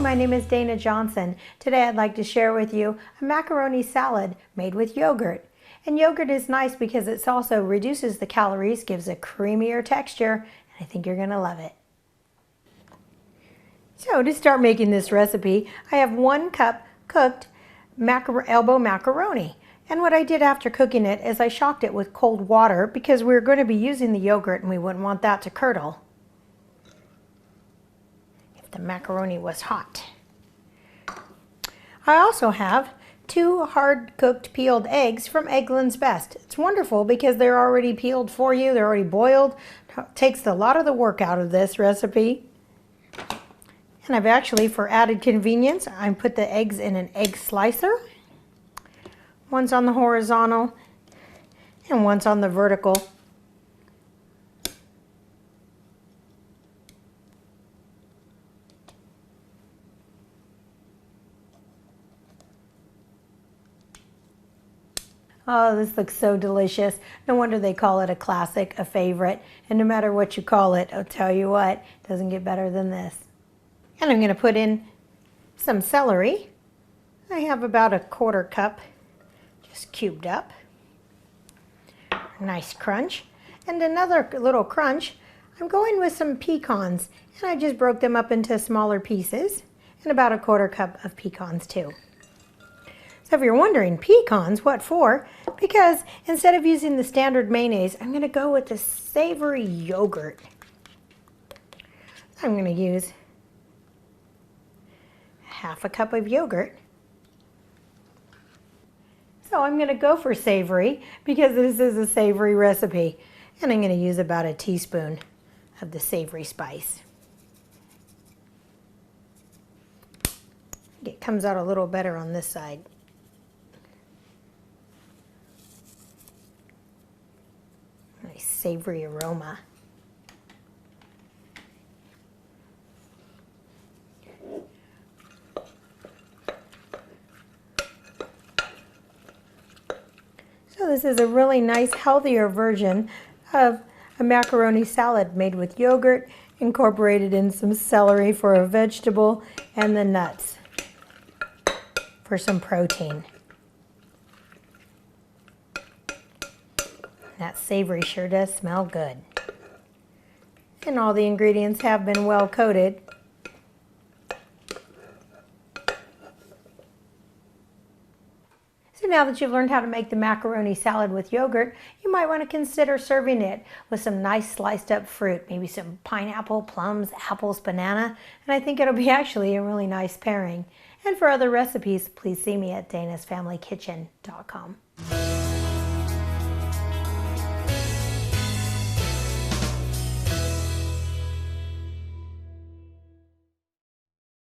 my name is Dana Johnson. Today I'd like to share with you a macaroni salad made with yogurt. And yogurt is nice because it also reduces the calories, gives a creamier texture, and I think you're going to love it. So to start making this recipe, I have 1 cup cooked elbow macaroni. And what I did after cooking it is I shocked it with cold water because we're going to be using the yogurt and we wouldn't want that to curdle if the macaroni was hot. I also have 2 hard-cooked peeled eggs from Eggland's Best. It's wonderful because they're already peeled for you. They're already boiled. It takes a lot of the work out of this recipe. And I've actually, for added convenience, I put the eggs in an egg slicer. One's on the horizontal and one's on the vertical. Oh, this looks so delicious. No wonder they call it a classic, a favorite. And no matter what you call it, I'll tell you what, it doesn't get better than this. And I'm going to put in some celery. I have about 1/4 cup, just cubed up. Nice crunch. And another little crunch, I'm going with some pecans. And I just broke them up into smaller pieces. And about 1/4 cup of pecans too. So if you're wondering, pecans, what for? Because instead of using the standard mayonnaise, I'm going to go with the savory yogurt. I'm going to use 1/2 cup of yogurt. So I'm going to go for savory because this is a savory recipe. And I'm going to use about 1 teaspoon of the savory spice. It comes out a little better on this side. Nice savory aroma. So this is a really nice, healthier version of a macaroni salad made with yogurt, incorporated in some celery for a vegetable, and the nuts for some protein. That savory sure does smell good. And all the ingredients have been well coated. So now that you've learned how to make the macaroni salad with yogurt, you might want to consider serving it with some nice sliced up fruit, maybe some pineapple, plums, apples, banana, and I think it'll be actually a really nice pairing. And for other recipes, please see me at danasfamilykitchen.com.